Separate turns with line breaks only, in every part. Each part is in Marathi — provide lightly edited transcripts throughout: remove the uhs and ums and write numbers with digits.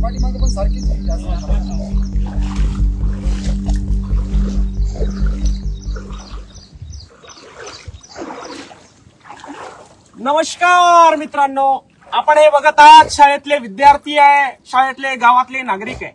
पाठीमागे पण सारखीच
नमस्कार मित्रांनो, आपण हे बघत आहात शाळेतले विद्यार्थी आहे, शाळेतले गावातले नागरिक आहे।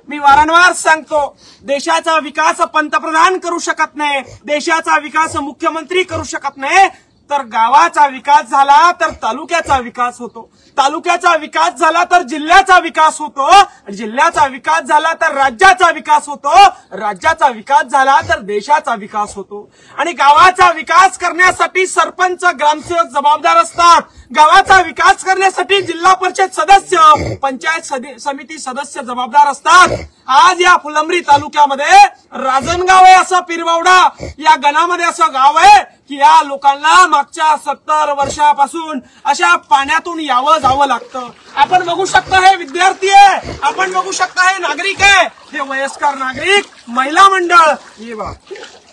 मी वारंवार सांगतो, देशाचा विकास पंतप्रधान करू शकत नाही, देशाचा विकास मुख्यमंत्री करू शकत नाही, तर गावाचा विकास झाला तर तालुक्याचा विकास होतो, तालुक्याचा विकास झाला तर जिल्ह्याचा विकास होतो, जिल्ह्याचा विकास झाला तर राज्याचा विकास होतो, राज्याचा विकास झाला तर देशाचा विकास होतो। आणि गावाचा विकास करण्यासाठी सरपंच ग्रामसेवक जबाबदार असतात, गावाचा विकास करण्यासाठी जिल्हा परिषद सदस्य पंचायत समिती सदस्य जबाबदार असतात। आज या फुलंब्री तालुक्यामध्ये राजनगाव आहे, असं पिरबावडा या गणामध्ये असं गाव आहे की या लोकांना मागच्या 70 वर्षापासून अशा पाण्यातून यावं जावं लागतं। आपण बघू शकता हे विद्यार्थी आहे, आपण बघू शकता हे नागरिक आहे, हे वयस्कर नागरिक, महिला मंडळ,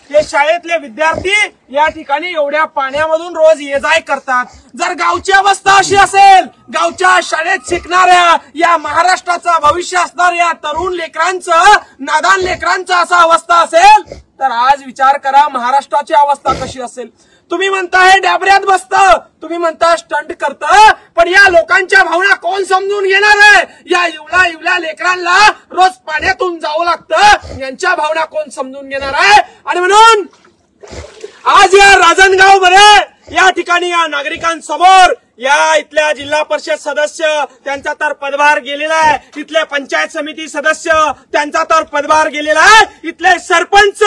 हे शाळेतले विद्यार्थी या ठिकाणी एवढ्या पाण्यामधून रोज ये जाय करतात। जर गावची अवस्था अशी असेल, गावच्या शाळेत शिकणाऱ्या या महाराष्ट्राचं भविष्य असणाऱ्या तरुण लेकरांचं, नादान लेकरांचं असा अवस्था असेल, तर आज विचार करा महाराष्ट्राची अवस्था कशी असेल। तुम्ही म्हणता हे डॅबऱ्यात बसतं, तुम्ही म्हणता स्टंट करतं, पण या लोकांच्या भावना कोण समजून घेणार आहे? या इवल्या लेकरांना रोज पाण्यातून जावं लागतं, यांच्या भावना कोण समजून घेणार आहे? आणि म्हणून आज या राजनगाव मध्ये या ठिकाणी या नागरिकांसमोर या इथल्या जिल्हा परिषद सदस्य त्यांचा तर पदभार गेलेला आहे, इथले पंचायत समिती सदस्य त्यांचा तर पदभार गेलेला आहे, इथले सरपंच,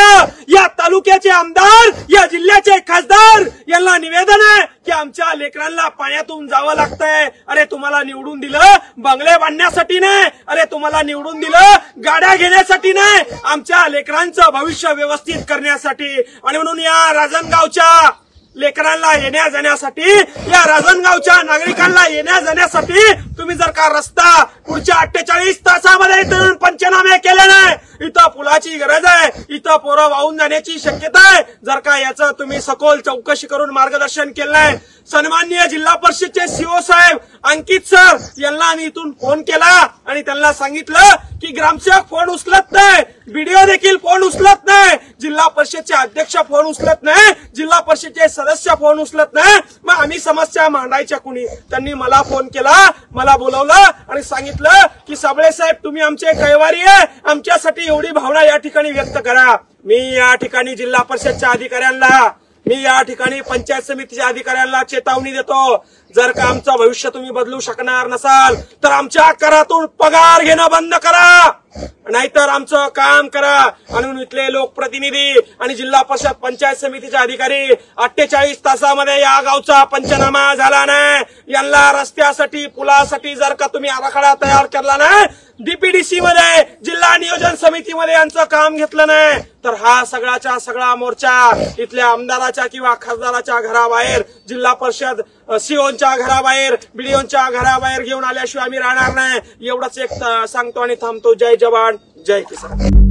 या तालुक्याचे आमदार, या जिल्ह्याचे खासदार यांना निवेदन आहे की आमच्या लेकरांना पाण्यातून जावं लागतंय। अरे तुम्हाला निवडून दिलं बंगले बांधण्यासाठी नाही, अरे तुम्हाला निवडून दिलं गाड्या घेण्यासाठी नाही, आमच्या लेकरांचं भविष्य व्यवस्थित करण्यासाठी। आणि म्हणून या राजनगावच्या लेकरांना येण्या जाण्यासाठी, या राजनगावच्या नागरिकांना येण्या जाण्यासाठी तुम्ही जर का रस्ता पुढच्या 48 तासामध्ये इथून पंचनामे केले नाही, इथं पुलाची गरज आहे, इथं पोरं वाहून जाण्याची शक्यता आहे, जर का याचं तुम्ही सखोल चौकशी करून मार्गदर्शन केलं नाही, सन्माननीय जिल्हा परिषदचे सीओ साहेब अंकित सर यांना आम्ही इथून फोन केला आणि त्यांना सांगितलं की ग्रामसेवक फोन उचलत नाही, बीडीओ देखील फोन उचलत नाही, जिल्हा परिषदचे अध्यक्ष फोन उचलत नाही, जिल्हा परिषदचे सदस्य फोन उचलत नाही, मग आम्ही समस्या मांडायच्या कुणी? त्यांनी मला फोन केला, मला बोलवलं आणि सांगितलं की साबळे साहेब तुम्ही आमचे कैवारी आहे, आमच्यासाठी एवढी भावना या ठिकाणी व्यक्त करा। मी या ठिकाणी जिल्हा परिषदच्या अधिकाऱ्यांना, मी या ठिकाणी पंचायत समितीच्या अधिकाऱ्यांना चेतावणी देतो, जर का आमचं भविष्य तुम्ही बदलू शकणार नसाल तर आमच्या करातून पगार घेणं बंद करा, नाहीतर आमचं काम करा। आणि इथले लोकप्रतिनिधी आणि जिल्हा परिषद पंचायत समितीचे अधिकारी 48 तासामध्ये या गावचा पंचनामा झाला नाही, यांना रस्त्यासाठी पुलासाठी जर का तुम्ही आराखडा तयार केला नाही, डीपीडीसी मध्ये जिल्हा नियोजन समितीमध्ये यांचं काम घेतलं नाही, तर हा सगळाच्या सगळा मोर्चा इथल्या आमदाराच्या किंवा खासदाराच्या घराबाहेर, जिल्हा परिषद सीओच्या घराबाहेर, बीडीओच्या घराबाहेर घेऊन आल्याशिवाय आम्ही राहणार नाही। एवढंच एक सांगतो आणि थांबतो। जय जवान जय किसान।